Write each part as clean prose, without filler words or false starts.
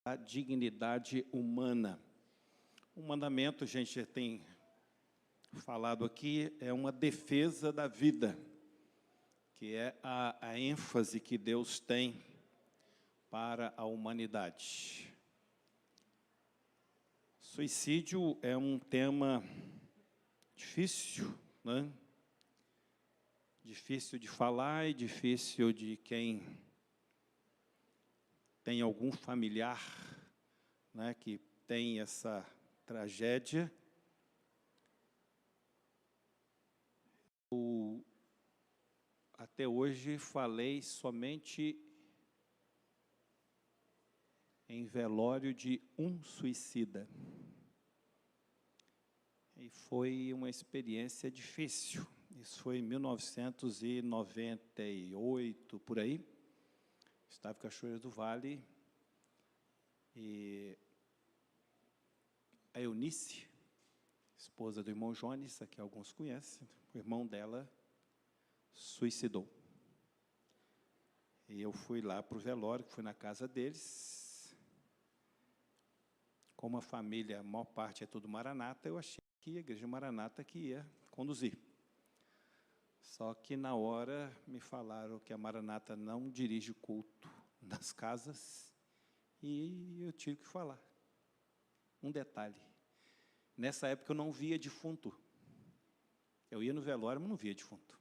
a dignidade humana. O mandamento, a gente já tem falado aqui, é uma defesa da vida, que é a ênfase que Deus tem para a humanidade. Suicídio é um tema difícil, né? Difícil de falar e difícil de quem tem algum familiar, né, que tem essa tragédia. Eu, até hoje, falei somente em velório de um suicida. E foi uma experiência difícil. Isso foi em 1998, por aí. Estava em Cachoeira do Vale e a Eunice, esposa do irmão Jones, que alguns conhecem, o irmão dela suicidou. E eu fui lá para o velório, que foi na casa deles. Como a família, a maior parte é tudo Maranata, eu achei que a igreja Maranata que ia conduzir. Só que, na hora, me falaram que a Maranata não dirige o culto nas casas, e eu tive que falar. Um detalhe, nessa época eu não via defunto. Eu ia no velório, mas não via defunto.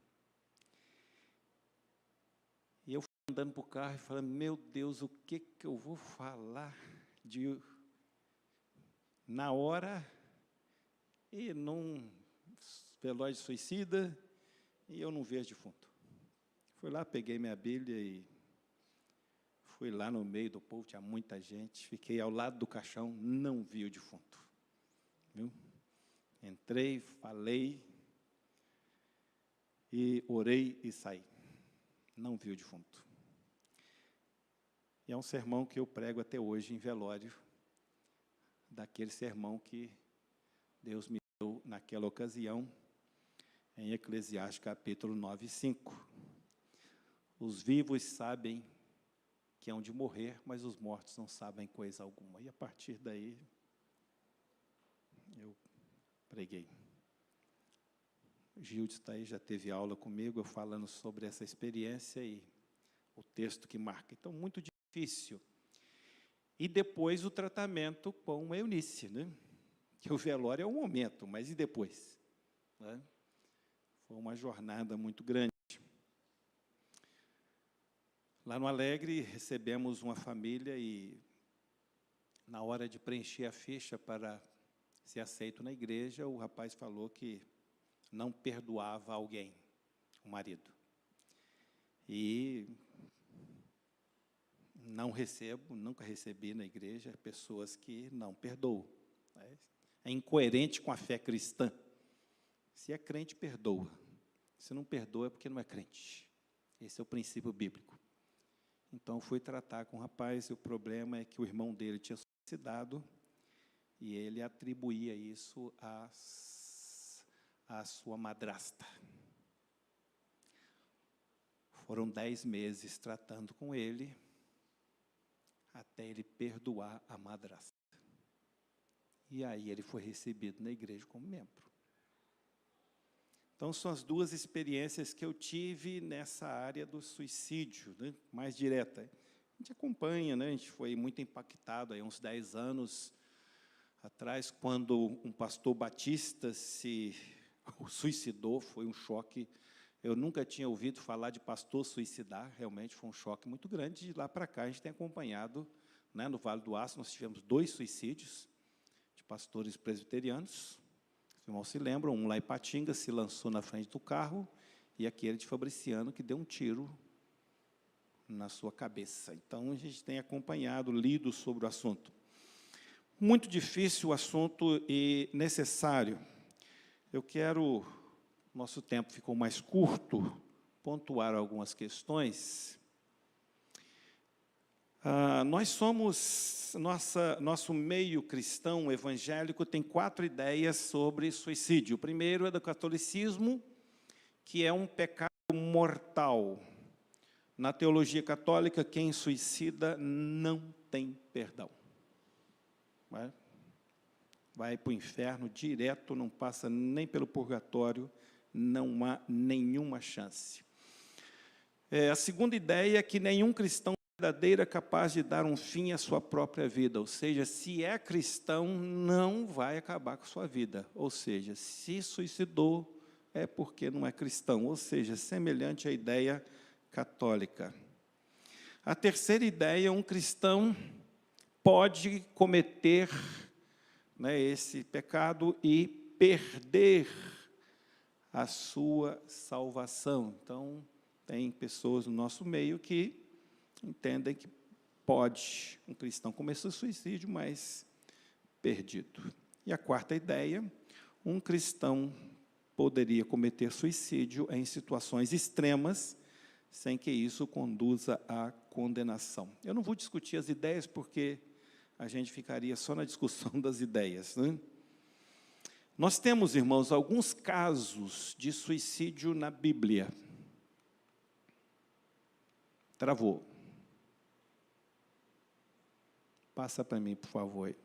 E eu fui andando para o carro e falando, meu Deus, o que eu vou falar na hora, e num velório de suicida, e eu não vejo defunto. Fui lá, peguei minha Bíblia e fui lá no meio do povo, tinha muita gente, fiquei ao lado do caixão, não vi o defunto. Viu? Entrei, falei, e orei e saí. Não vi o defunto. E é um sermão que eu prego até hoje em velório, daquele sermão que Deus me deu naquela ocasião, em Eclesiastes capítulo 9, 5. Os vivos sabem que hão de morrer, mas os mortos não sabem coisa alguma. E a partir daí, eu preguei. Gildes está aí, já teve aula comigo, eu falando sobre essa experiência e o texto que marca. Então, muito difícil. E depois o tratamento com a Eunice, né? Que o velório é um momento, mas e depois? Né? Foi uma jornada muito grande. Lá no Alegre, recebemos uma família e, na hora de preencher a ficha para ser aceito na igreja, o rapaz falou que não perdoava alguém, o marido. E nunca recebi na igreja pessoas que não perdoam. É incoerente com a fé cristã. Se é crente, perdoa. Se não perdoa, é porque não é crente. Esse é o princípio bíblico. Então, fui tratar com o rapaz, e o problema é que o irmão dele tinha suicidado, e ele atribuía isso à sua madrasta. Foram 10 meses tratando com ele, até ele perdoar a madrasta. E aí ele foi recebido na igreja como membro. Então, são as duas experiências que eu tive nessa área do suicídio, né, mais direta. A gente acompanha, né, a gente foi muito impactado, aí, uns 10 anos atrás, quando um pastor batista se suicidou, foi um choque. Eu nunca tinha ouvido falar de pastor suicidar, realmente foi um choque muito grande. De lá para cá, a gente tem acompanhado, né, no Vale do Aço, nós tivemos 2 suicídios de pastores presbiterianos. Os irmãos se lembram, um lá em Patinga se lançou na frente do carro, e aquele de Fabriciano que deu um tiro na sua cabeça. Então, a gente tem acompanhado, lido sobre o assunto. Muito difícil o assunto e necessário. Eu quero, nosso tempo ficou mais curto, pontuar algumas questões. Nós somos, nosso meio cristão evangélico tem 4 ideias sobre suicídio. O primeiro é do catolicismo, que é um pecado mortal. Na teologia católica, quem suicida não tem perdão. vai para o inferno direto, não passa nem pelo purgatório, não há nenhuma chance. A segunda ideia é que nenhum cristão verdadeiro é capaz de dar um fim à sua própria vida, ou seja, se é cristão, não vai acabar com a sua vida, ou seja, se suicidou, é porque não é cristão, ou seja, semelhante à ideia católica. A terceira ideia, um cristão pode cometer esse pecado e perder a sua salvação. Então, tem pessoas no nosso meio que entendem que pode um cristão cometer suicídio, mas perdido. E a quarta ideia, um cristão poderia cometer suicídio em situações extremas, sem que isso conduza à condenação. Eu não vou discutir as ideias, porque a gente ficaria só na discussão das ideias, né? Nós temos, irmãos, alguns casos de suicídio na Bíblia. Travou. Passa para mim, por favor.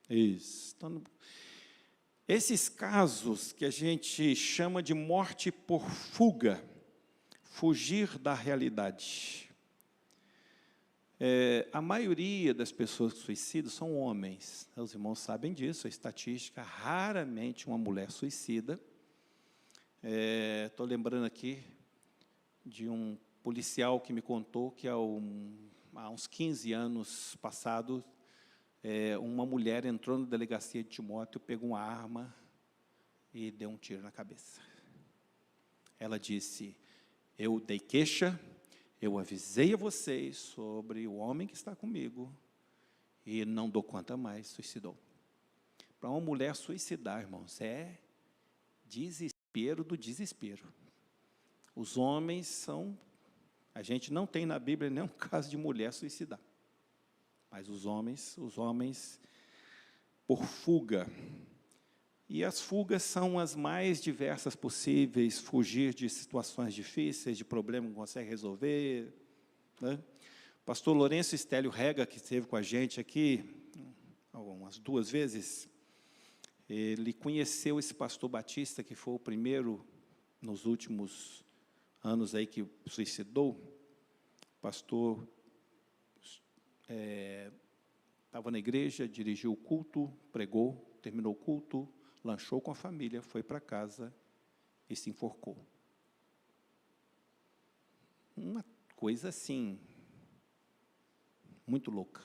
Isso. Então, esses casos que a gente chama de morte por fuga, fugir da realidade. A maioria das pessoas que suicidam são homens. Os irmãos sabem disso, a estatística, raramente uma mulher suicida. Estou lembrando aqui de um policial que me contou que há uns 15 anos passados, uma mulher entrou na delegacia de Timóteo, pegou uma arma e deu um tiro na cabeça. Ela disse, eu dei queixa, eu avisei a vocês sobre o homem que está comigo e não dou conta mais, suicidou. Para uma mulher suicidar, irmãos, é desespero do desespero. Os homens são... A gente não tem na Bíblia nenhum caso de mulher suicidar. Mas os homens por fuga. E as fugas são as mais diversas possíveis, fugir de situações difíceis, de problemas que não consegue resolver, né? O pastor Lourenço Estélio Rega, que esteve com a gente aqui umas 2 vezes, ele conheceu esse pastor Batista, que foi o primeiro, nos últimos anos aí, que suicidou. O pastor estava na igreja, dirigiu o culto, pregou, terminou o culto, lanchou com a família, foi para casa e se enforcou. Uma coisa assim, muito louca.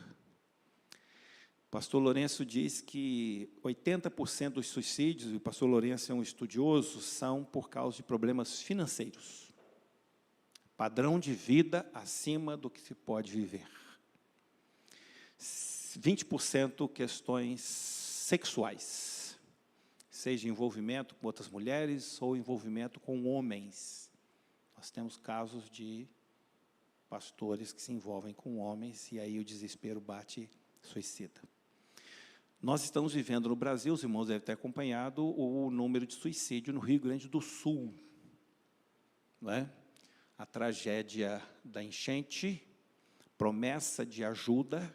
O pastor Lourenço diz que 80% dos suicídios, e o pastor Lourenço é um estudioso, são por causa de problemas financeiros. Padrão de vida acima do que se pode viver. 20% questões sexuais, seja envolvimento com outras mulheres ou envolvimento com homens. Nós temos casos de pastores que se envolvem com homens e aí o desespero bate, suicida. Nós estamos vivendo no Brasil, os irmãos devem ter acompanhado o número de suicídio no Rio Grande do Sul, não é? A tragédia da enchente, promessa de ajuda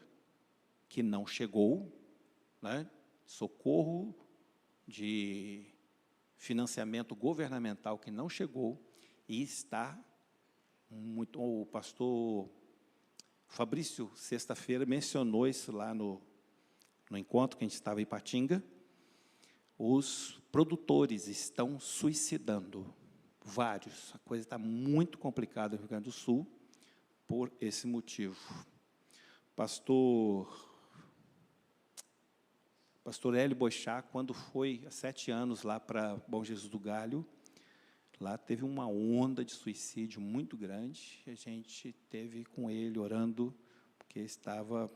que não chegou, né? Socorro de financiamento governamental que não chegou, e está muito... O pastor Fabrício, sexta-feira, mencionou isso lá no encontro que a gente estava em Ipatinga. Os produtores estão suicidando, vários. A coisa está muito complicada no Rio Grande do Sul, por esse motivo. Pastor Hélio Boixá, quando foi há 7 anos lá para Bom Jesus do Galho, lá teve uma onda de suicídio muito grande, e a gente teve com ele orando, porque estava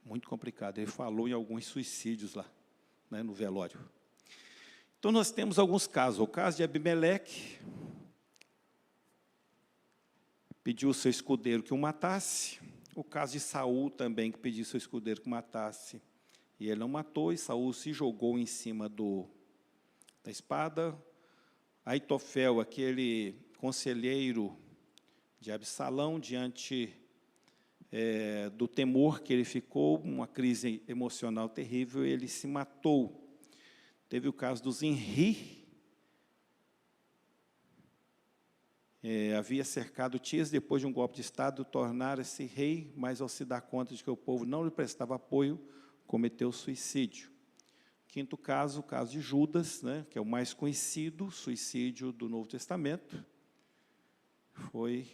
muito complicado. Ele falou em alguns suicídios lá, né, no velório. Então, nós temos alguns casos. O caso de Abimeleque, pediu ao seu escudeiro que o matasse. O caso de Saul também, que pediu ao seu escudeiro que o matasse. E ele não matou, e Saul se jogou em cima da espada. Aitofel, aquele conselheiro de Absalão, diante do temor que ele ficou, uma crise emocional terrível, ele se matou. Teve o caso do Zinri, havia cercado Tis, depois de um golpe de Estado, tornara-se rei, mas ao se dar conta de que o povo não lhe prestava apoio, cometeu suicídio. Quinto caso, o caso de Judas, né, que é o mais conhecido, suicídio do Novo Testamento, foi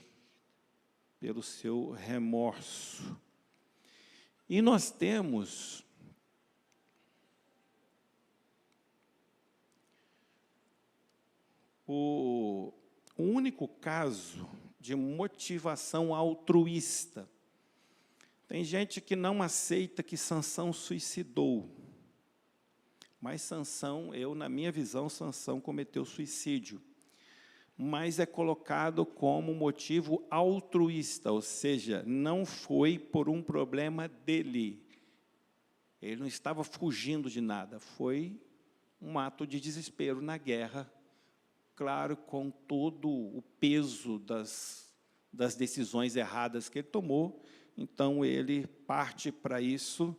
pelo seu remorso. E nós temos o único caso de motivação altruísta. Tem gente que não aceita que Sansão suicidou. Mas Sansão, na minha visão, Sansão cometeu suicídio. Mas é colocado como motivo altruísta, ou seja, não foi por um problema dele. Ele não estava fugindo de nada, foi um ato de desespero na guerra, claro, com todo o peso das decisões erradas que ele tomou. Então, ele parte para isso,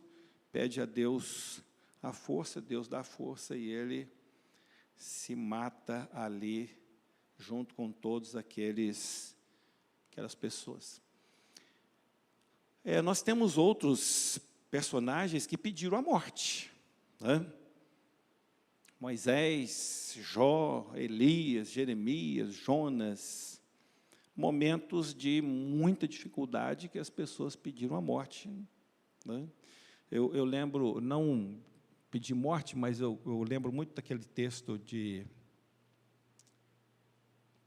pede a Deus a força, Deus dá a força, e ele se mata ali, junto com todos aquelas pessoas. Nós temos outros personagens que pediram a morte, né? Moisés, Jó, Elias, Jeremias, Jonas, momentos de muita dificuldade que as pessoas pediram a morte, né? Eu lembro, não pedi morte, mas eu lembro muito daquele texto de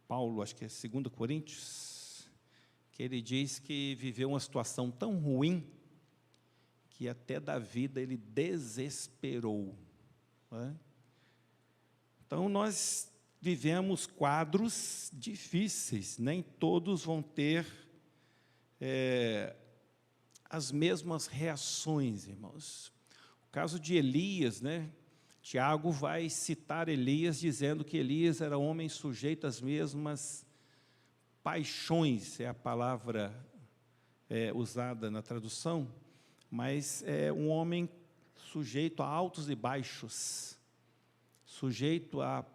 Paulo, acho que é 2 Coríntios, que ele diz que viveu uma situação tão ruim que até da vida ele desesperou, né? Então, nós vivemos quadros difíceis, nem todos vão ter as mesmas reações, irmãos. O caso de Elias, né? Tiago vai citar Elias, dizendo que Elias era homem sujeito às mesmas paixões, é a palavra usada na tradução, mas é um homem sujeito a altos e baixos, sujeito a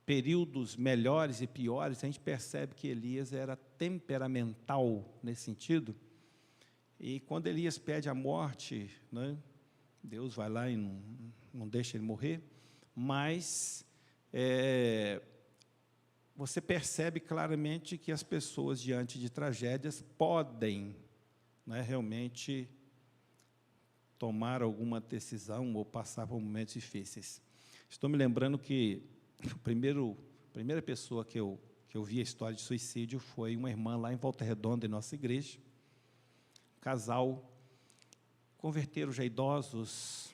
períodos melhores e piores. A gente percebe que Elias era temperamental nesse sentido, e quando Elias pede a morte, né, Deus vai lá e não deixa ele morrer, mas você percebe claramente que as pessoas, diante de tragédias, podem, né, realmente tomar alguma decisão ou passar por momentos difíceis. Estou me lembrando que a primeira pessoa que eu vi a história de suicídio foi uma irmã lá em Volta Redonda, em nossa igreja. Um casal, converteram já idosos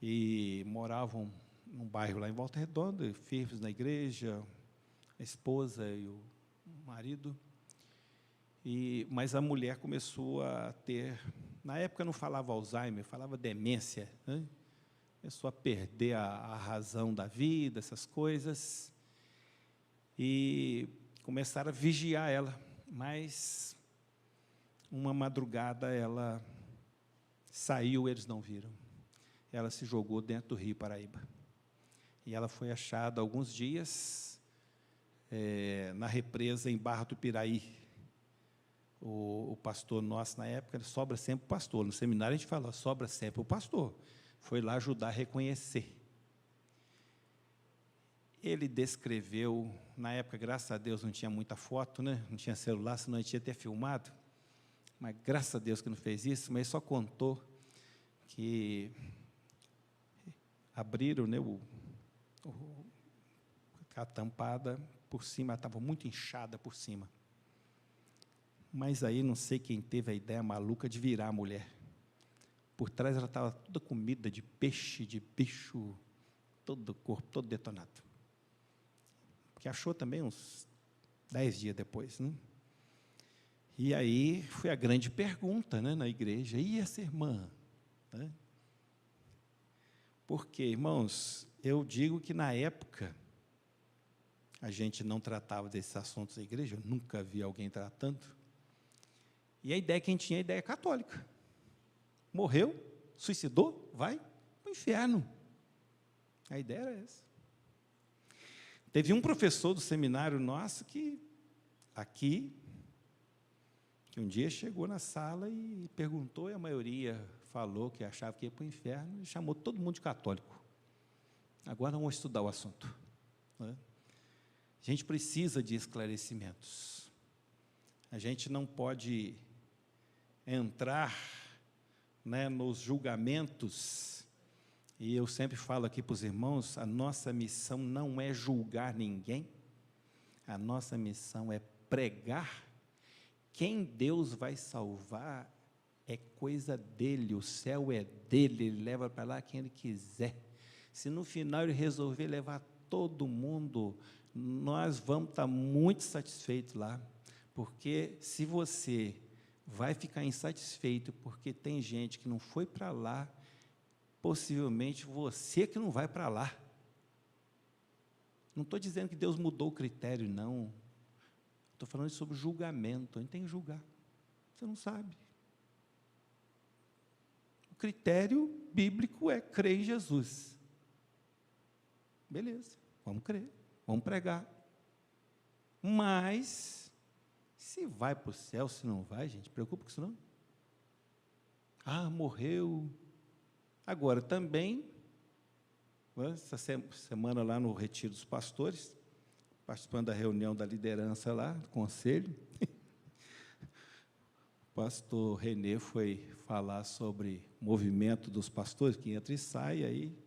e moravam num bairro lá em Volta Redonda, firmes na igreja, a esposa e o marido. Mas a mulher começou a ter, na época não falava Alzheimer, falava demência, né? Começou a perder a razão da vida, essas coisas, e começaram a vigiar ela. Mas uma madrugada ela saiu, eles não viram. Ela se jogou dentro do rio Paraíba. E ela foi achada há alguns dias na represa em Barra do Piraí. O pastor nosso, na época, sobra sempre o pastor. No seminário a gente fala, sobra sempre o pastor. Foi lá ajudar a reconhecer. Ele descreveu, na época, graças a Deus, não tinha muita foto, né? Não tinha celular, senão a gente ia ter filmado. Mas graças a Deus que não fez isso, mas só contou que abriram, né, a tampada por cima, ela estava muito inchada por cima. Mas aí não sei quem teve a ideia maluca de virar a mulher. Por trás ela estava toda comida de peixe, de bicho, todo o corpo, todo detonado. Que achou também uns 10 dias depois, né? E aí foi a grande pergunta, né, na igreja, e essa irmã? Né? Porque, irmãos, eu digo que na época, a gente não tratava desses assuntos na igreja, eu nunca vi alguém tratando. E a ideia que a gente tinha, a ideia católica. Morreu, suicidou, vai para o inferno. A ideia era essa. Teve um professor do seminário nosso que um dia chegou na sala e perguntou, e a maioria falou que achava que ia para o inferno, e chamou todo mundo de católico. Agora vamos estudar o assunto. Né? A gente precisa de esclarecimentos. A gente não pode entrar, né, nos julgamentos. E eu sempre falo aqui para os irmãos, a nossa missão não é julgar ninguém, a nossa missão é pregar. Quem Deus vai salvar é coisa dele, o céu é dele, ele leva para lá quem ele quiser. Se no final ele resolver levar todo mundo, nós vamos estar muito satisfeitos lá, porque se você vai ficar insatisfeito porque tem gente que não foi para lá, possivelmente você que não vai para lá. Não estou dizendo que Deus mudou o critério, não. Estou falando sobre julgamento. A gente tem que julgar. Você não sabe. O critério bíblico é crer em Jesus. Beleza, vamos crer, vamos pregar. Mas, se vai para o céu, se não vai, gente, preocupa com isso não. Ah, morreu. Agora, também, essa semana lá no Retiro dos Pastores, participando da reunião da liderança lá, do conselho, o pastor Renê foi falar sobre o movimento dos pastores, que entra e sai, aí,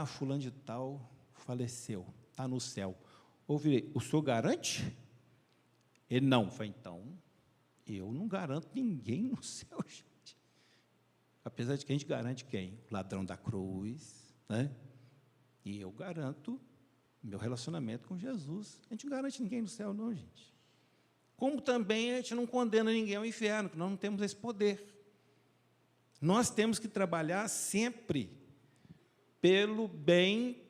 fulano de tal faleceu, está no céu. Ouvi, o senhor garante? Ele não. Falei, então, eu não garanto ninguém no céu, gente. Apesar de que a gente garante quem? O ladrão da cruz, né? E eu garanto meu relacionamento com Jesus. A gente não garante ninguém no céu, não, gente. Como também a gente não condena ninguém ao inferno, porque nós não temos esse poder. Nós temos que trabalhar sempre pelo bem,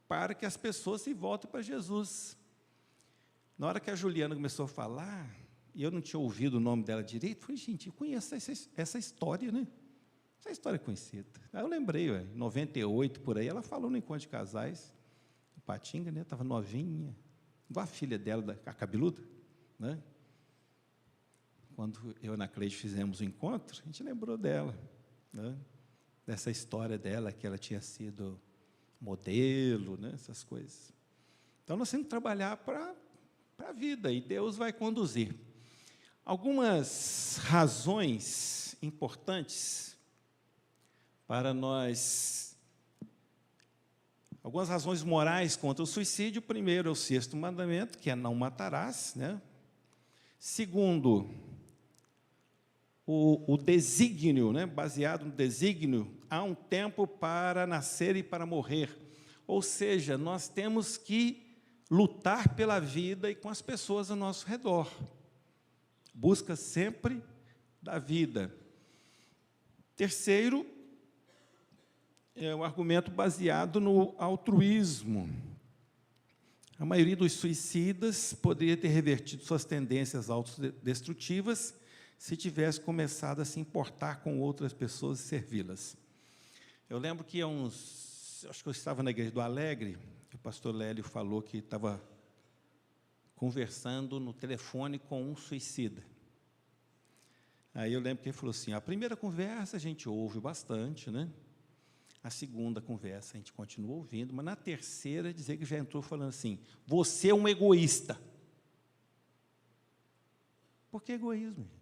para que as pessoas se voltem para Jesus. Na hora que a Juliana começou a falar, e eu não tinha ouvido o nome dela direito, falei, gente, eu conheço essa história, né? Essa história é conhecida. Aí eu lembrei, em 98, por aí, ela falou no encontro de casais, em Patinga, né? Estava novinha, igual a filha dela, a cabeluda, né? Quando eu e a Ana Cleide fizemos o encontro, a gente lembrou dela, né? Dessa história dela, que ela tinha sido modelo, né? Essas coisas. Então, nós temos que trabalhar para a vida, e Deus vai conduzir. Algumas razões importantes para nós, algumas razões morais contra o suicídio. Primeiro é o 6º mandamento, que é não matarás, né? Segundo, o desígnio, né? Baseado no desígnio, há um tempo para nascer e para morrer. Ou seja, nós temos que lutar pela vida e com as pessoas ao nosso redor. Busca sempre da vida. Terceiro, é o argumento baseado no altruísmo. A maioria dos suicidas poderia ter revertido suas tendências autodestrutivas se tivesse começado a se importar com outras pessoas e servi-las. Eu lembro que acho que eu estava na igreja do Alegre, o pastor Lélio falou que estava conversando no telefone com um suicida. Aí eu lembro que ele falou assim, a primeira conversa a gente ouve bastante, né? A segunda conversa a gente continua ouvindo, mas na terceira dizer que já entrou falando assim, você é um egoísta. Por que egoísmo, gente?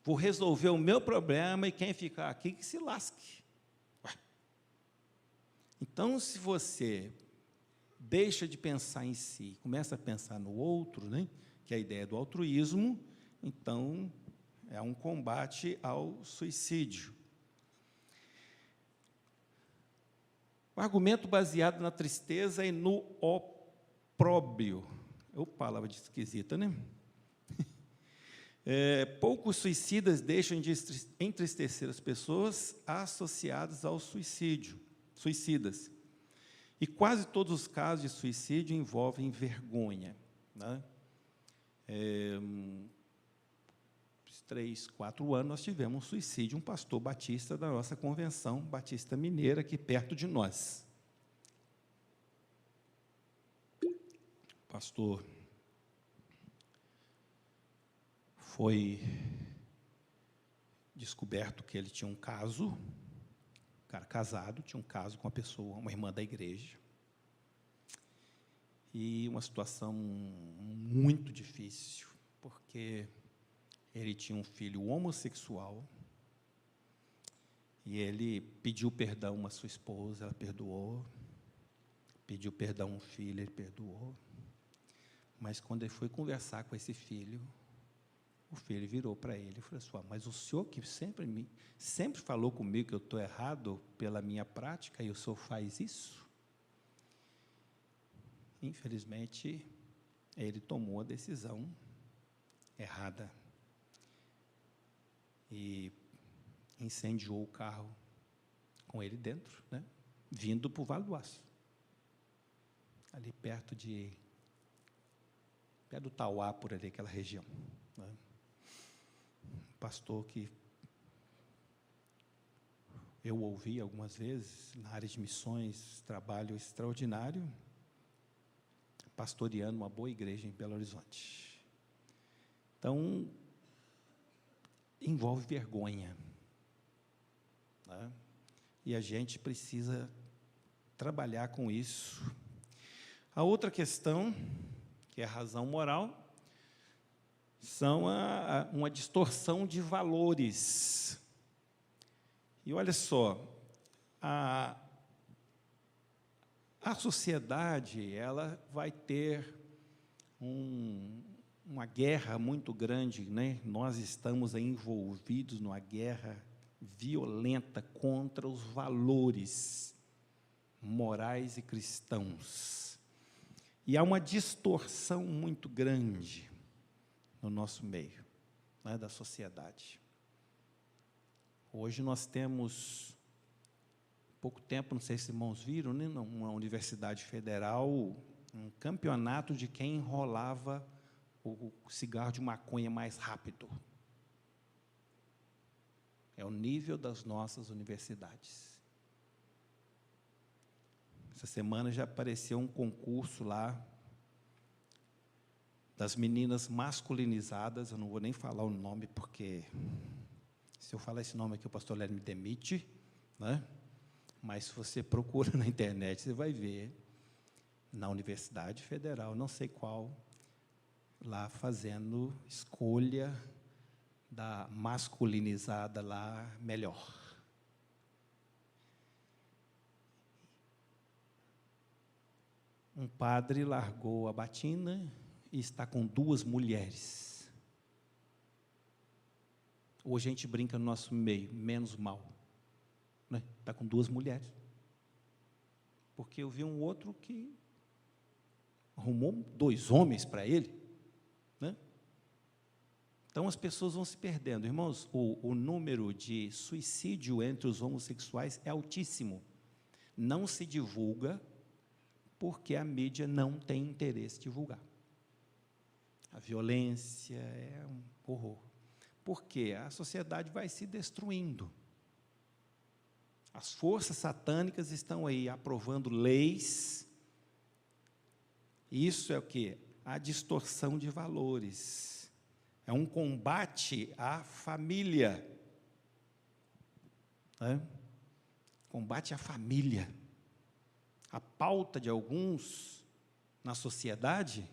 Vou resolver o meu problema e quem ficar aqui que se lasque. Ué. Então, se você deixa de pensar em si, começa a pensar no outro, né, que é a ideia do altruísmo, então é um combate ao suicídio. O argumento baseado na tristeza e no opróbrio. Palavra esquisita, né? Poucos suicidas deixam de entristecer as pessoas associadas ao suicídios. E quase todos os casos de suicídio envolvem vergonha, né? 3, 4 anos, nós tivemos um suicídio, um pastor batista da nossa convenção batista mineira, aqui perto de nós. O pastor foi descoberto que ele tinha um caso, um cara casado, tinha um caso com uma pessoa, uma irmã da igreja, e uma situação muito difícil, porque ele tinha um filho homossexual, e ele pediu perdão à sua esposa, ela perdoou, pediu perdão ao filho, ele perdoou, mas quando ele foi conversar com esse filho, o filho virou para ele e falou assim: mas o senhor que sempre falou comigo que eu estou errado pela minha prática, e o senhor faz isso? Infelizmente, ele tomou a decisão errada e incendiou o carro com ele dentro, né, vindo para o Vale do Aço, ali perto do Tauá, por ali, aquela região, né? Pastor que eu ouvi algumas vezes, na área de missões, trabalho extraordinário, pastoreando uma boa igreja em Belo Horizonte. Então, envolve vergonha, né? E a gente precisa trabalhar com isso. A outra questão, que é a razão moral, são uma distorção de valores. E olha só, a sociedade, ela vai ter uma guerra muito grande, né? Nós estamos envolvidos numa guerra violenta contra os valores morais e cristãos. E há uma distorção muito grande no nosso meio, né, da sociedade. Hoje nós temos, pouco tempo, não sei se irmãos viram, né, numa universidade federal, um campeonato de quem enrolava o cigarro de maconha mais rápido. É o nível das nossas universidades. Essa semana já apareceu um concurso lá, das meninas masculinizadas, eu não vou nem falar o nome, porque se eu falar esse nome aqui, o pastor Léo me demite, né? Mas se você procura na internet, você vai ver, na Universidade Federal, não sei qual, lá fazendo escolha da masculinizada lá melhor. Um padre largou a batina e está com 2 mulheres. Hoje a gente brinca no nosso meio, menos mal, né? Está com 2 mulheres. Porque eu vi um outro que arrumou 2 homens para ele, né? Então as pessoas vão se perdendo. Irmãos, o número de suicídio entre os homossexuais é altíssimo. Não se divulga porque a mídia não tem interesse em divulgar. A violência é um horror. Porque a sociedade vai se destruindo. As forças satânicas estão aí aprovando leis. Isso é o quê? A distorção de valores. É um combate à família. Né? Combate à família. A pauta de alguns na sociedade,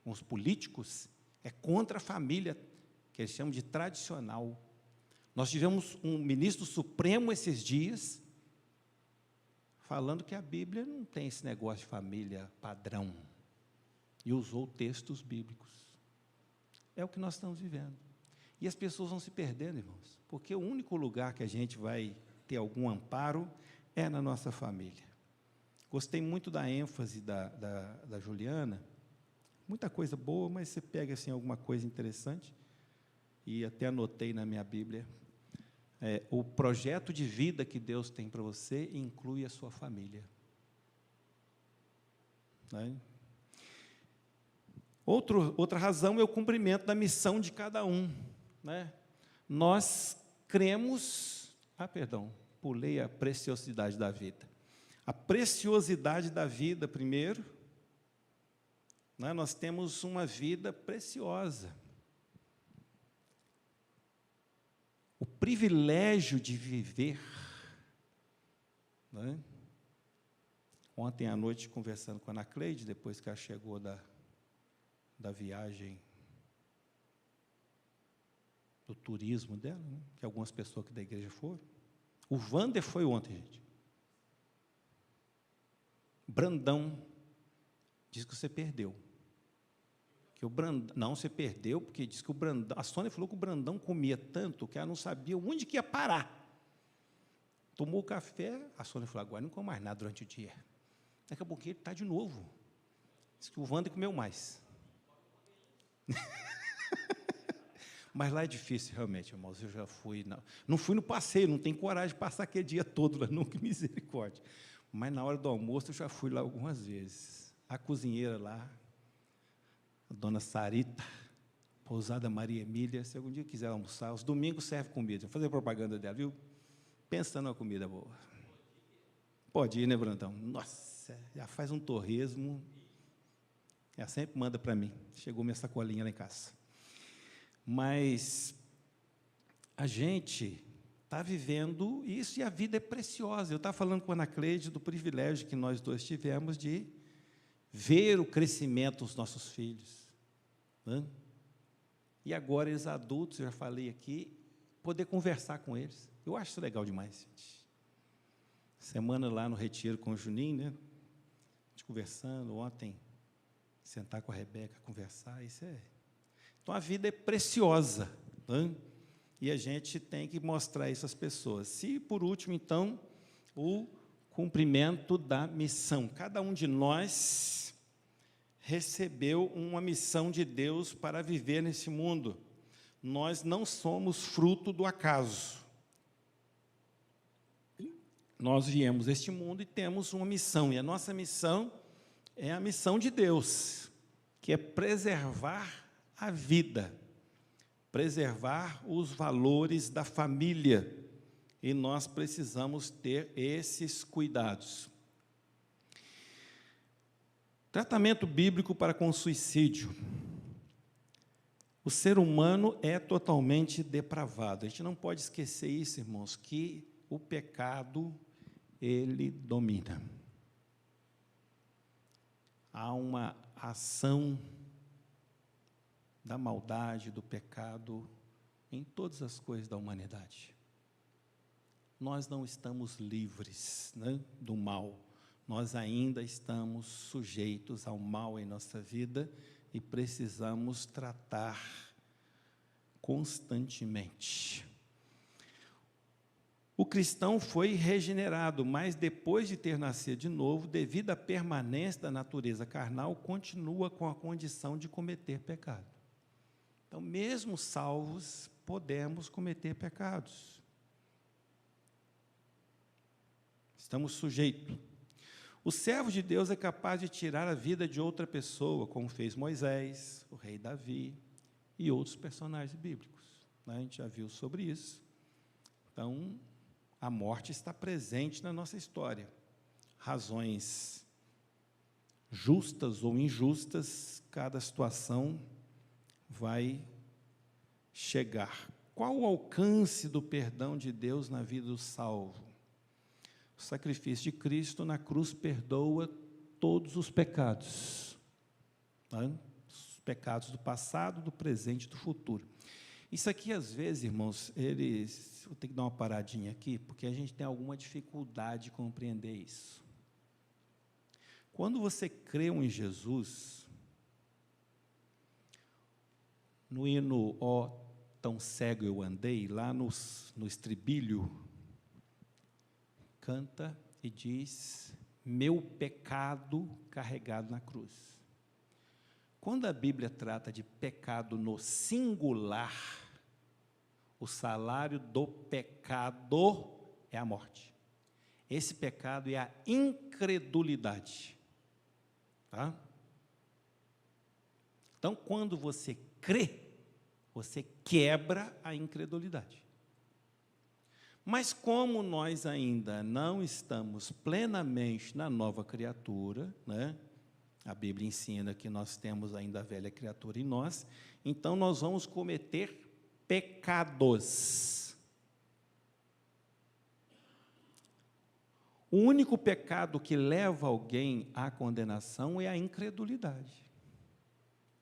com os políticos, é contra a família, que eles chamam de tradicional. Nós tivemos um ministro supremo esses dias, falando que a Bíblia não tem esse negócio de família padrão, e usou textos bíblicos. É o que nós estamos vivendo. E as pessoas vão se perdendo, irmãos, porque o único lugar que a gente vai ter algum amparo é na nossa família. Gostei muito da ênfase da Juliana, muita coisa boa, mas você pega assim, alguma coisa interessante, e até anotei na minha Bíblia, o projeto de vida que Deus tem para você inclui a sua família. né? Outra razão é o cumprimento da missão de cada um, né? Nós cremos... pulei a preciosidade da vida. A preciosidade da vida, primeiro, né? Nós temos uma vida preciosa. O privilégio de viver, né? Ontem à noite, conversando com a Ana Cleide, depois que ela chegou da viagem do turismo dela, né? Que algumas pessoas aqui da igreja foram. O Wander foi ontem, gente. Brandão diz que você perdeu. Que o Brandão, não, você perdeu, porque diz que o Brandão, a Sônia falou que o Brandão comia tanto que ela não sabia onde que ia parar. Tomou café, a Sônia falou, agora não come mais nada durante o dia. Daqui a pouquinho ele está de novo. Diz que o Wander comeu mais. Mas lá é difícil, realmente, irmãos. Eu já fui, não fui no passeio, não tenho coragem de passar aquele dia todo lá, nunca, misericórdia. Mas na hora do almoço eu já fui lá algumas vezes. A cozinheira lá, a dona Sarita, Pousada Maria Emília, se algum dia quiser almoçar, os domingos serve comida. Vou fazer propaganda dela, viu? Pensa numa comida boa. Pode ir, né, Brandão? Nossa, já faz um torresmo. Ela sempre manda para mim. Chegou minha sacolinha lá em casa. Mas a gente está vivendo isso e a vida é preciosa. Eu estava falando com a Ana Cleide do privilégio que nós dois tivemos de ver o crescimento dos nossos filhos, né? E agora eles adultos, eu já falei aqui, poder conversar com eles. Eu acho isso legal demais, gente. Semana lá no retiro com o Juninho, né? A gente conversando, ontem, sentar com a Rebeca, conversar, isso é... Então, a vida é preciosa, né? E a gente tem que mostrar isso às pessoas. E, por último, então, o cumprimento da missão. Cada um de nós recebeu uma missão de Deus para viver nesse mundo. Nós não somos fruto do acaso. Nós viemos a este mundo e temos uma missão, e a nossa missão é a missão de Deus, que é preservar a vida, preservar os valores da família, e nós precisamos ter esses cuidados. Tratamento bíblico para com o suicídio. O ser humano é totalmente depravado. A gente não pode esquecer isso, irmãos, que o pecado, ele domina. Há uma ação da maldade, do pecado, em todas as coisas da humanidade. Nós não estamos livres, né, do mal. Nós ainda estamos sujeitos ao mal em nossa vida e precisamos tratar constantemente. O cristão foi regenerado, mas depois de ter nascido de novo, devido à permanência da natureza carnal, continua com a condição de cometer pecado. Então, mesmo salvos, podemos cometer pecados. Estamos sujeitos. O servo de Deus é capaz de tirar a vida de outra pessoa, como fez Moisés, o rei Davi e outros personagens bíblicos, né? A gente já viu sobre isso. Então, a morte está presente na nossa história. Razões justas ou injustas, cada situação vai chegar. Qual o alcance do perdão de Deus na vida do salvo? O sacrifício de Cristo na cruz perdoa todos os pecados, né? Os pecados do passado, do presente e do futuro. Isso aqui, às vezes, irmãos, vou ter que dar uma paradinha aqui, porque a gente tem alguma dificuldade de compreender isso. Quando você crê em Jesus, no hino Ó, tão cego eu andei, lá no estribilho, canta e diz, meu pecado carregado na cruz. Quando a Bíblia trata de pecado no singular, o salário do pecado é a morte. Esse pecado é a incredulidade. Tá? tá? Então, quando você crê, você quebra a incredulidade. Mas como nós ainda não estamos plenamente na nova criatura, né? A Bíblia ensina que nós temos ainda a velha criatura em nós, então nós vamos cometer pecados. O único pecado que leva alguém à condenação é a incredulidade.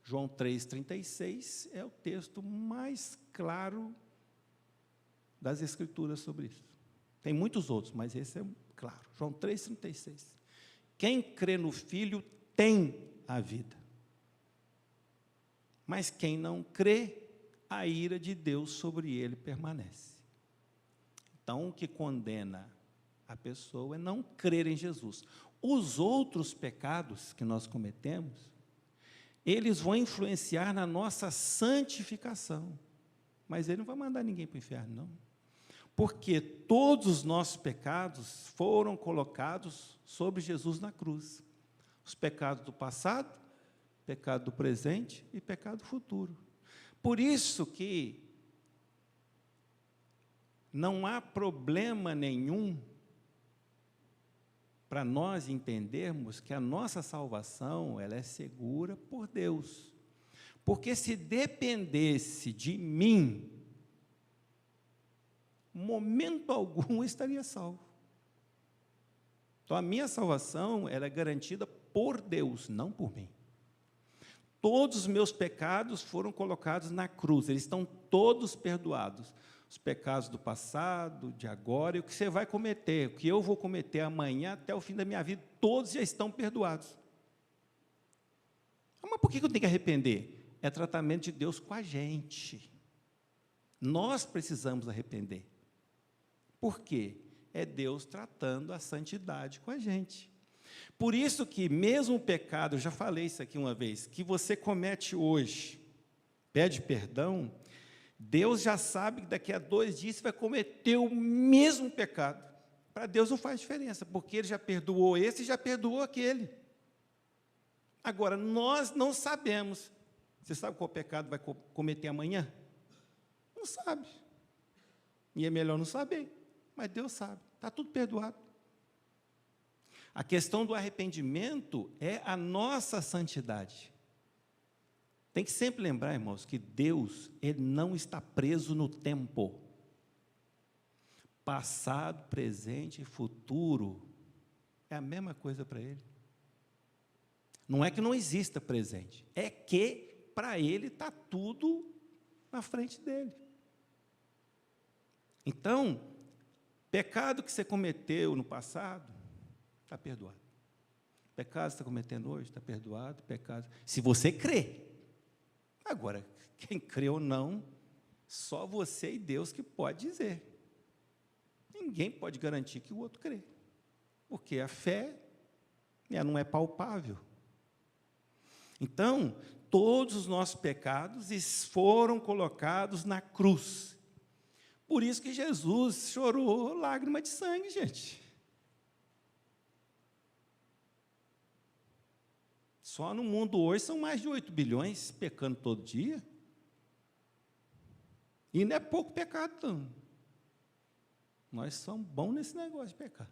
João 3,36 é o texto mais claro das Escrituras sobre isso. Tem muitos outros, mas esse é claro. João 3,36. Quem crê no Filho tem a vida. Mas quem não crê, a ira de Deus sobre ele permanece. Então, o que condena a pessoa é não crer em Jesus. Os outros pecados que nós cometemos, eles vão influenciar na nossa santificação. Mas ele não vai mandar ninguém para o inferno, não. Porque todos os nossos pecados foram colocados sobre Jesus na cruz. Os pecados do passado, pecado do presente e pecado futuro. Por isso que não há problema nenhum para nós entendermos que a nossa salvação ela é segura por Deus. Porque se dependesse de mim, momento algum eu estaria salvo. Então, a minha salvação ela é garantida por Deus, não por mim. Todos os meus pecados foram colocados na cruz, eles estão todos perdoados. Os pecados do passado, de agora, e o que você vai cometer, o que eu vou cometer amanhã, até o fim da minha vida, todos já estão perdoados. Mas por que eu tenho que arrepender? É tratamento de Deus com a gente. Nós precisamos arrepender. Por quê? É Deus tratando a santidade com a gente. Por isso que mesmo o pecado, eu já falei isso aqui uma vez, que você comete hoje, pede perdão, Deus já sabe que daqui a 2 dias você vai cometer o mesmo pecado. Para Deus não faz diferença, porque Ele já perdoou esse e já perdoou aquele. Agora, nós não sabemos. Você sabe qual pecado vai cometer amanhã? Não sabe. E é melhor não saber, mas Deus sabe, está tudo perdoado. A questão do arrependimento é a nossa santidade. Tem que sempre lembrar, irmãos, que Deus, Ele não está preso no tempo. Passado, presente e futuro é a mesma coisa para Ele. Não é que não exista presente, é que para Ele está tudo na frente dEle. Então, pecado que você cometeu no passado, está perdoado. Pecado que você está cometendo hoje, está perdoado. Pecado, se você crê. Agora, quem crê ou não, só você e Deus que pode dizer. Ninguém pode garantir que o outro crê. Porque a fé não é palpável. Então, todos os nossos pecados foram colocados na cruz. Por isso que Jesus chorou lágrima de sangue, gente. Só no mundo hoje são mais de 8 bilhões pecando todo dia. E não é pouco pecado, não. Nós somos bons nesse negócio de pecar.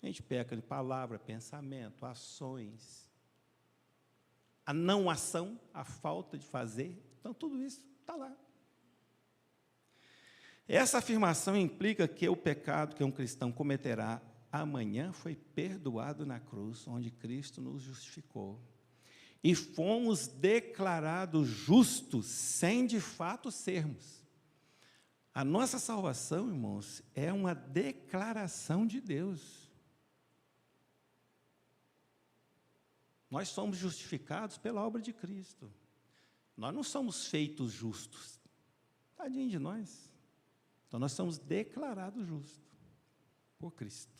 A gente peca de palavra, pensamento, ações. A não ação, a falta de fazer. Então, tudo isso está lá. Essa afirmação implica que o pecado que um cristão cometerá amanhã foi perdoado na cruz, onde Cristo nos justificou. E fomos declarados justos, sem de fato sermos. A nossa salvação, irmãos, é uma declaração de Deus. Nós somos justificados pela obra de Cristo. Nós não somos feitos justos. Tadinho de nós. Então, nós somos declarados justos por Cristo.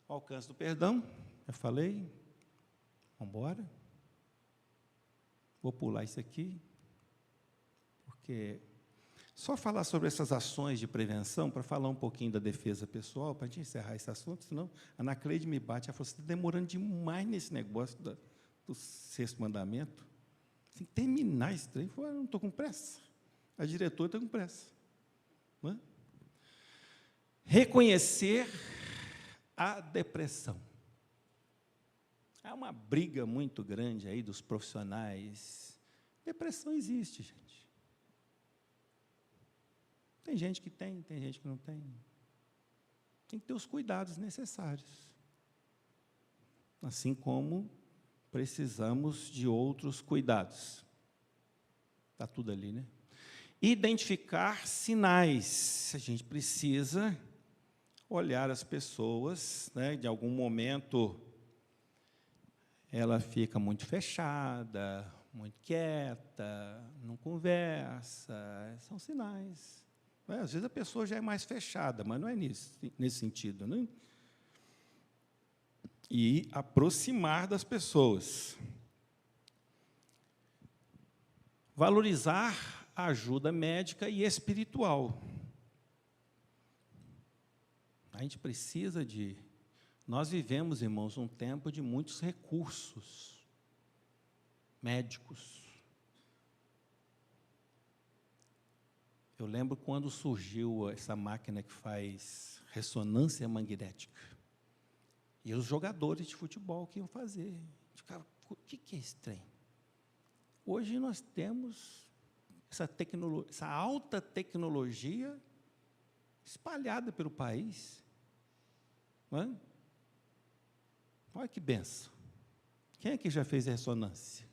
O alcance do perdão, já falei. Vamos embora. Vou pular isso aqui, porque Só falar sobre essas ações de prevenção, para falar um pouquinho da defesa pessoal, para a gente encerrar esse assunto, senão a Ana Cleide me bate, ela falou, você está demorando demais nesse negócio do sexto mandamento. Tem que terminar esse trem. Eu falei, não estou com pressa. A diretora está com pressa. Não é? Reconhecer a depressão. Há uma briga muito grande aí dos profissionais. Depressão existe, gente. Tem gente que tem gente que não tem. Tem que ter os cuidados necessários. Assim como precisamos de outros cuidados. Está tudo ali, né? Identificar sinais. A gente precisa olhar as pessoas, né? De algum momento, ela fica muito fechada, muito quieta, não conversa. São sinais. Às vezes a pessoa já é mais fechada, mas não é nesse sentido. Né? E aproximar das pessoas. Valorizar a ajuda médica e espiritual. A gente precisa de... Nós vivemos, irmãos, um tempo de muitos recursos médicos. Eu lembro quando surgiu essa máquina que faz ressonância magnética. E os jogadores de futebol que iam fazer. Ficava, o que é esse trem? Hoje nós temos essa alta tecnologia espalhada pelo país. Não é? Olha que benção. Quem aqui já fez ressonância?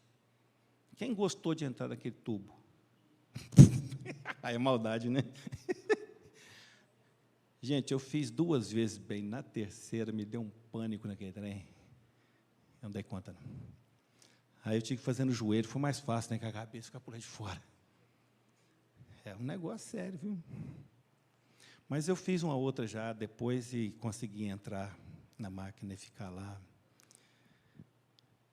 Quem gostou de entrar naquele tubo? Aí é maldade, né? Gente, eu fiz 2 vezes bem, na terceira me deu um pânico naquele trem. Eu não dei conta, não. Aí eu tive que fazer no joelho, foi mais fácil, né, que a cabeça ficar por lá de fora. É um negócio sério, viu? Mas eu fiz uma outra já depois e consegui entrar na máquina e ficar lá.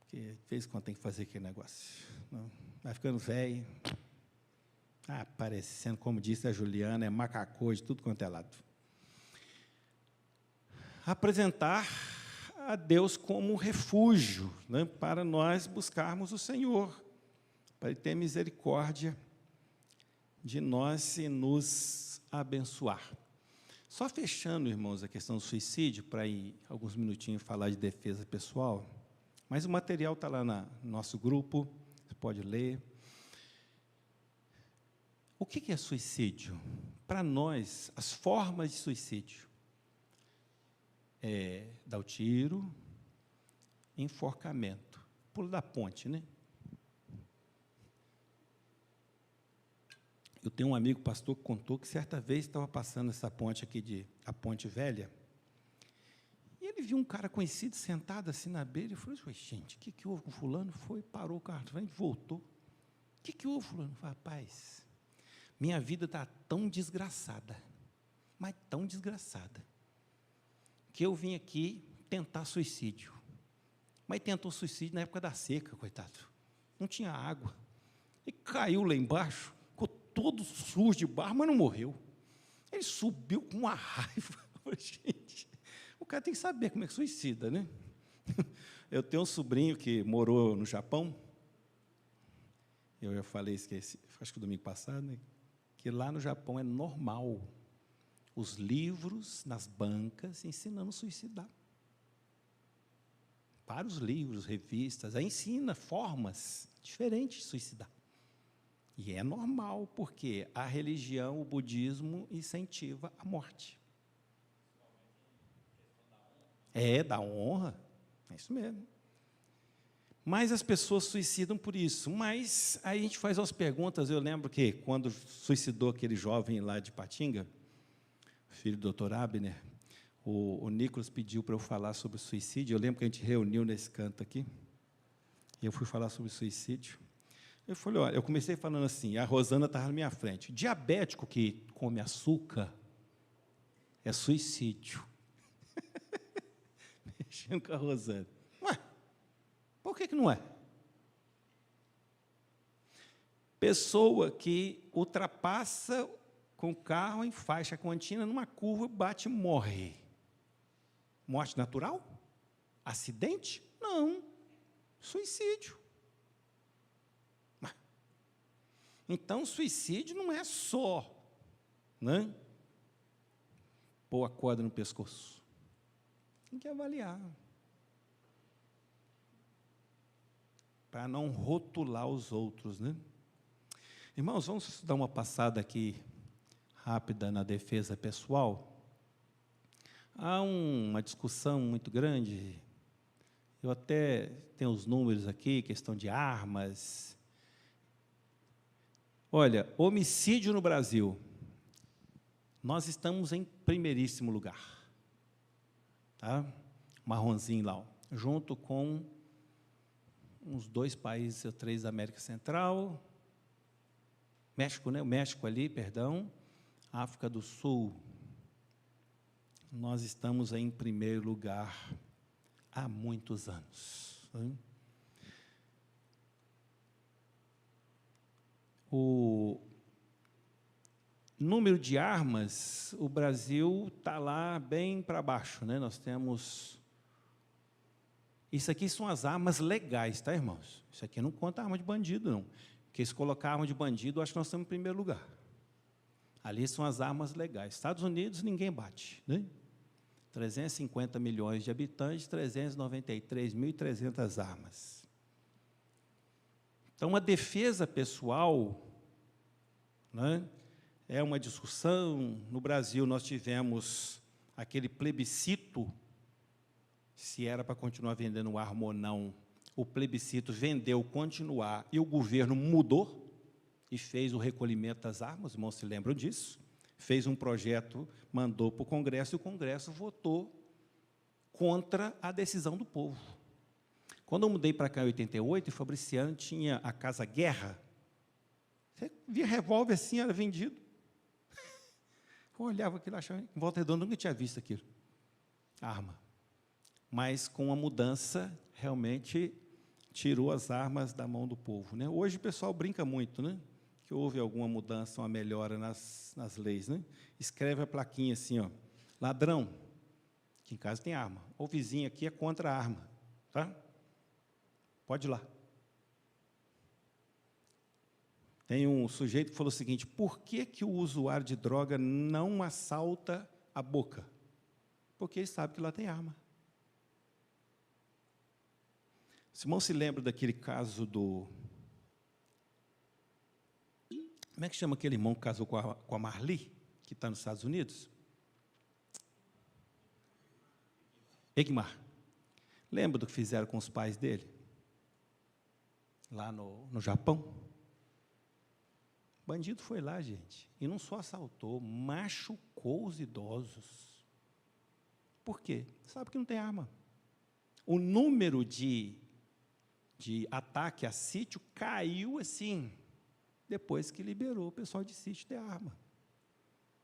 Porque, de vez em quando, tem que fazer aquele negócio. Não, vai ficando velho. Parecendo, como disse a Juliana, é macacô de tudo quanto é lado. Apresentar a Deus como um refúgio, né, para nós buscarmos o Senhor, para Ele ter misericórdia de nós e nos abençoar. Só fechando, irmãos, a questão do suicídio, para ir alguns minutinhos falar de defesa pessoal, mas o material está lá no nosso grupo, você pode ler. O que é suicídio? Para nós, as formas de suicídio é dar o tiro, enforcamento, pulo da ponte, né? Eu tenho um amigo pastor que contou que certa vez estava passando essa ponte aqui, a Ponte Velha, e ele viu um cara conhecido sentado assim na beira e falou, gente, o que houve com fulano? Foi, parou o carro, voltou. O que houve, fulano? Falei, rapaz, minha vida está tão desgraçada, mas tão desgraçada, que eu vim aqui tentar suicídio. Mas tentou suicídio na época da seca, coitado. Não tinha água. E caiu lá embaixo, ficou todo sujo de barro, mas não morreu. Ele subiu com uma raiva. Gente, o cara tem que saber como é que suicida, né? Eu tenho um sobrinho que morou no Japão. Eu já falei isso, acho que domingo passado, né? Que lá no Japão é normal os livros nas bancas ensinando a suicidar. Vários livros, revistas, aí ensina formas diferentes de suicidar. E é normal, porque a religião, o budismo, incentiva a morte. É, da honra, é isso mesmo. Mas as pessoas suicidam por isso. Mas aí a gente faz umas perguntas. Eu lembro que, quando suicidou aquele jovem lá de Patinga, filho do Dr. Abner, o Nicolas pediu para eu falar sobre o suicídio. Eu lembro que a gente reuniu nesse canto aqui, e eu fui falar sobre suicídio. Eu falei, olha, eu comecei falando assim, a Rosana estava na minha frente. Diabético que come açúcar é suicídio. Mexendo com a Rosana. Ué, por que não é? Pessoa que ultrapassa com o carro em faixa contínua, numa curva, bate e morre. Morte natural? Acidente? Não. Suicídio. Então, suicídio não é só, né, pôr a corda no pescoço. Tem que avaliar. Para não rotular os outros, né? Irmãos, vamos dar uma passada aqui rápida na defesa pessoal. Há uma discussão muito grande, eu até tenho os números aqui, questão de armas. Olha, homicídio no Brasil, nós estamos em primeiríssimo lugar, tá? Marronzinho lá, ó, junto com uns 2 países ou 3 da América Central, México, né? O México ali, perdão, África do Sul. Nós estamos em primeiro lugar há muitos anos. Hein? O número de armas, o Brasil está lá bem para baixo, né? Nós temos... Isso aqui são as armas legais, tá, irmãos? Isso aqui não conta arma de bandido, não. Porque se colocar arma de bandido, acho que nós estamos em primeiro lugar. Ali são as armas legais. Estados Unidos, ninguém bate, né? 350 milhões de habitantes, 393.300 armas. Então, a defesa pessoal, né, é uma discussão. No Brasil, nós tivemos aquele plebiscito, se era para continuar vendendo arma ou não. O plebiscito vendeu continuar, e o governo mudou e fez o recolhimento das armas, os irmãos se lembram disso, fez um projeto, mandou para o Congresso, e o Congresso votou contra a decisão do povo. Quando eu mudei para cá em 88, o Fabriciano tinha a Casa Guerra, você via revólver assim, era vendido. Eu olhava aquilo, achava, em Volta Redonda, nunca tinha visto aquilo, arma. Mas, com a mudança, realmente tirou as armas da mão do povo, né? Hoje o pessoal brinca muito, né? Que houve alguma mudança, uma melhora nas leis, né? Escreve a plaquinha assim, ó, ladrão, que em casa tem arma, ou vizinho aqui é contra a arma, tá? Pode ir lá. Tem um sujeito que falou o seguinte: por que o usuário de droga não assalta a boca? Porque ele sabe que lá tem arma. O irmão se lembra daquele caso do... Como é que chama aquele irmão que casou com a Marli, que está nos Estados Unidos? Egmar. Lembra do que fizeram com os pais dele? Lá no Japão? O bandido foi lá, gente, e não só assaltou, machucou os idosos. Por quê? Sabe que não tem arma. O número de ataque a sítio caiu assim, depois que liberou o pessoal de sítio ter arma.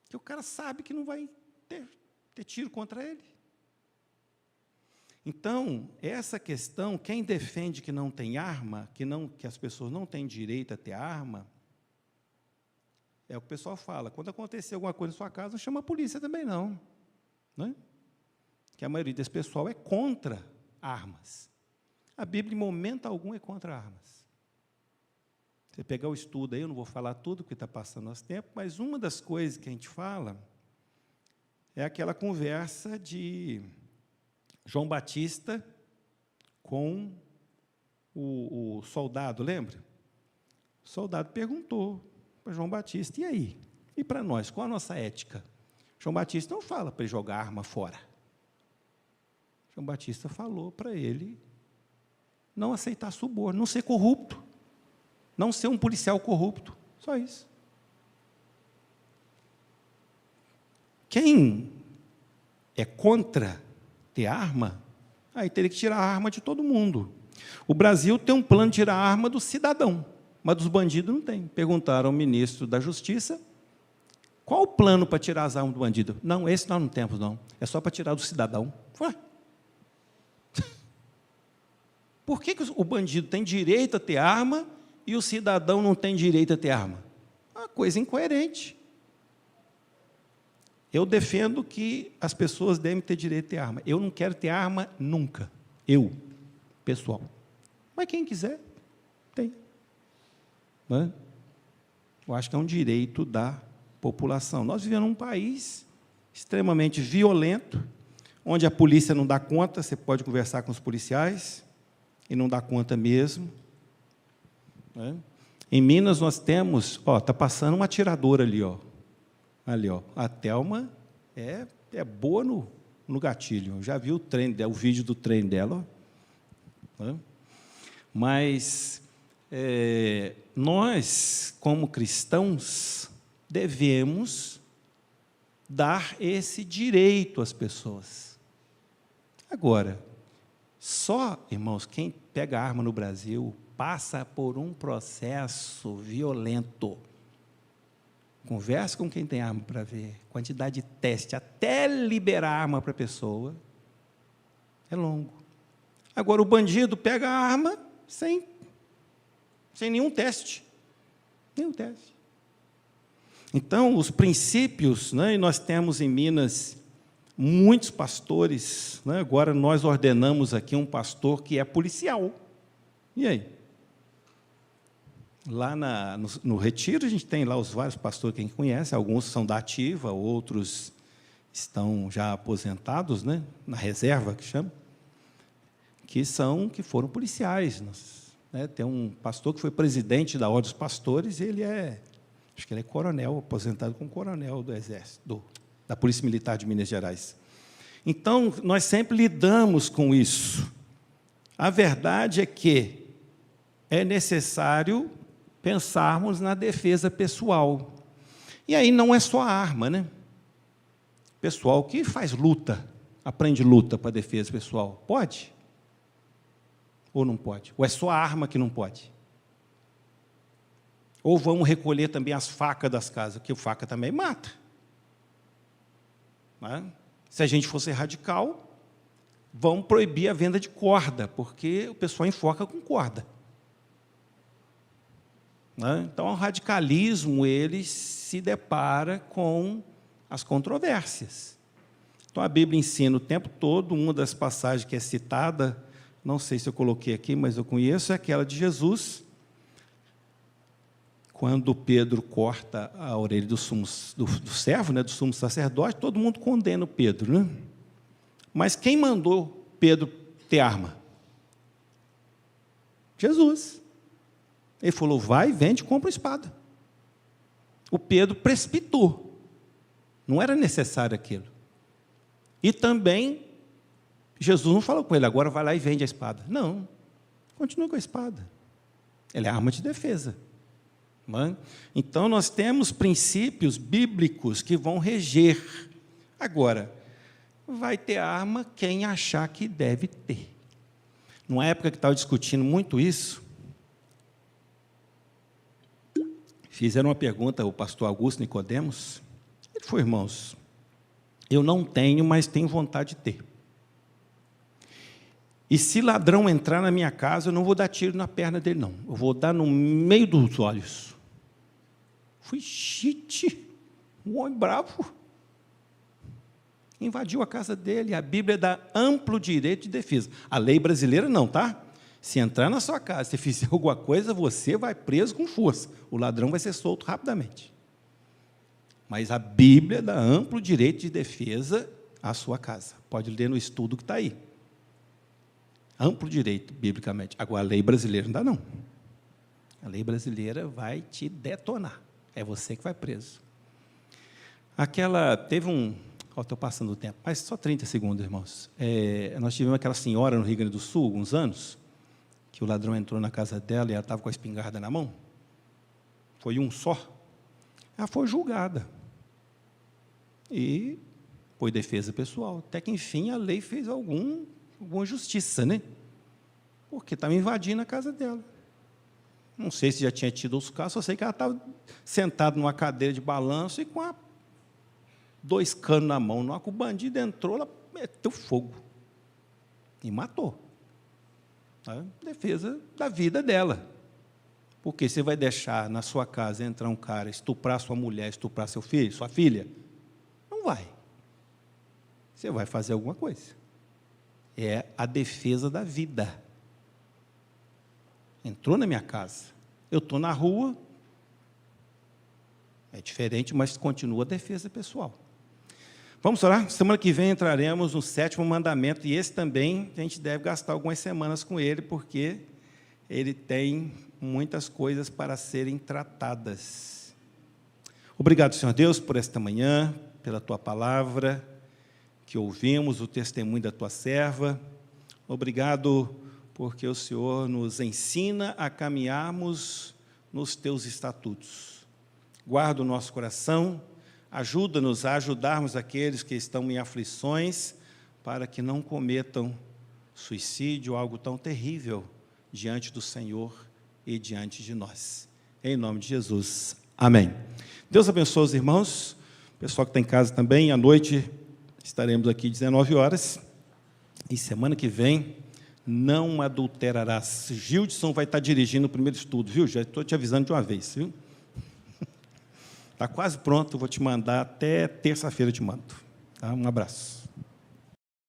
Porque o cara sabe que não vai ter tiro contra ele. Então, essa questão, quem defende que não tem arma, que as pessoas não têm direito a ter arma, é o que o pessoal fala. Quando acontecer alguma coisa na sua casa, não chama a polícia também, não. Né? Que a maioria desse pessoal é contra armas. A Bíblia, em momento algum, é contra armas. Você pegar o estudo aí, eu não vou falar tudo, porque está passando nosso tempo, mas uma das coisas que a gente fala é aquela conversa de João Batista com o soldado, lembra? O soldado perguntou para João Batista: e aí? E para nós, qual a nossa ética? João Batista não fala para ele jogar a arma fora. João Batista falou para ele não aceitar suborno, não ser corrupto, não ser um policial corrupto, só isso. Quem é contra ter arma, aí teria que tirar a arma de todo mundo. O Brasil tem um plano de tirar a arma do cidadão, mas dos bandidos não tem. Perguntaram ao ministro da Justiça, qual o plano para tirar as armas do bandido? Não, esse nós não temos, não. É só para tirar do cidadão. Ué? Por que o bandido tem direito a ter arma e o cidadão não tem direito a ter arma? Uma coisa incoerente. Eu defendo que as pessoas devem ter direito a ter arma. Eu não quero ter arma nunca. Eu, pessoal. Mas quem quiser, tem. Não é? Eu acho que é um direito da população. Nós vivemos num país extremamente violento, onde a polícia não dá conta, você pode conversar com os policiais, e não dá conta mesmo. Né? Em Minas, nós temos, está passando uma atiradora ali, ali, a Thelma é boa no gatilho, eu já vi o vídeo do trem dela. Né? Mas nós, como cristãos, devemos dar esse direito às pessoas. Agora, só, irmãos, quem pega arma no Brasil passa por um processo violento. Converse com quem tem arma para ver. Quantidade de teste, até liberar a arma para a pessoa, é longo. Agora, o bandido pega a arma sem nenhum teste. Nenhum teste. Então, os princípios, né, e nós temos em Minas muitos pastores, né, agora nós ordenamos aqui um pastor que é policial. E aí? Lá no Retiro, a gente tem lá os vários pastores que a gente conhece, alguns são da ativa, outros estão já aposentados, né, na reserva, que chama, que foram policiais. Né, tem um pastor que foi presidente da Ordem dos Pastores, acho que ele é coronel, aposentado como coronel do Exército, da Polícia Militar de Minas Gerais. Então, nós sempre lidamos com isso. A verdade é que é necessário pensarmos na defesa pessoal. E aí não é só a arma, né? Pessoal que faz luta, aprende luta para defesa pessoal, pode? Ou não pode? Ou é só a arma que não pode? Ou vamos recolher também as facas das casas, porque faca também mata. Não é? Se a gente fosse radical, vamos proibir a venda de corda, porque o pessoal enforca com corda. Então, o radicalismo, ele se depara com as controvérsias. Então, a Bíblia ensina o tempo todo, uma das passagens que é citada, não sei se eu coloquei aqui, mas eu conheço, é aquela de Jesus, quando Pedro corta a orelha do servo, né, do sumo sacerdote, todo mundo condena o Pedro. Né? Mas quem mandou Pedro ter arma? Jesus. Ele falou, vai, vende, compra uma espada. O Pedro precipitou. Não era necessário aquilo. E também, Jesus não falou com ele, agora vai lá e vende a espada. Não, continua com a espada. Ela é arma de defesa. Não é? Então, nós temos princípios bíblicos que vão reger. Agora, vai ter arma quem achar que deve ter. Numa época que estava discutindo muito isso, fizeram uma pergunta ao pastor Augusto Nicodemos. Ele falou, irmãos, eu não tenho, mas tenho vontade de ter. E se ladrão entrar na minha casa, eu não vou dar tiro na perna dele, não. Eu vou dar no meio dos olhos. Fui chite, um homem bravo. Invadiu a casa dele. A Bíblia dá amplo direito de defesa. A lei brasileira não, tá? Se entrar na sua casa, se fizer alguma coisa, você vai preso com força. O ladrão vai ser solto rapidamente. Mas a Bíblia dá amplo direito de defesa à sua casa. Pode ler no estudo que está aí. Amplo direito, biblicamente. Agora, a lei brasileira não dá, não. A lei brasileira vai te detonar. É você que vai preso. Estou passando o tempo, mas só 30 segundos, irmãos. Nós tivemos aquela senhora no Rio Grande do Sul, alguns anos, que o ladrão entrou na casa dela e ela estava com a espingarda na mão. Foi um só. Ela foi julgada. E foi defesa pessoal. Até que, enfim, a lei fez alguma justiça, né? Porque estava invadindo a casa dela. Não sei se já tinha tido os casos, só sei que ela estava sentada numa cadeira de balanço e com 2 canos na mão. Na hora que o bandido entrou, ela meteu fogo e matou. Defesa da vida dela. Porque você vai deixar na sua casa entrar um cara, estuprar sua mulher, estuprar seu filho, sua filha? Não vai. você vai fazer alguma coisa. É a defesa da vida. Entrou na minha casa, eu estou na rua, é diferente, mas continua a defesa pessoal. Vamos orar? Semana que vem entraremos no 7º mandamento, e esse também a gente deve gastar algumas semanas com ele, porque ele tem muitas coisas para serem tratadas. Obrigado, Senhor Deus, por esta manhã, pela Tua palavra, que ouvimos, o testemunho da Tua serva. Obrigado porque o Senhor nos ensina a caminharmos nos Teus estatutos. Guarda o nosso coração, ajuda-nos a ajudarmos aqueles que estão em aflições, para que não cometam suicídio, algo tão terrível, diante do Senhor e diante de nós. Em nome de Jesus. Amém. Deus abençoe os irmãos, o pessoal que está em casa também. À noite estaremos aqui 19 horas. E semana que vem, não adulterarás. Gildson vai estar dirigindo o primeiro estudo, viu? Já estou te avisando de uma vez, viu? Está quase pronto, vou te mandar até terça-feira, eu te mando. Tá? Um abraço.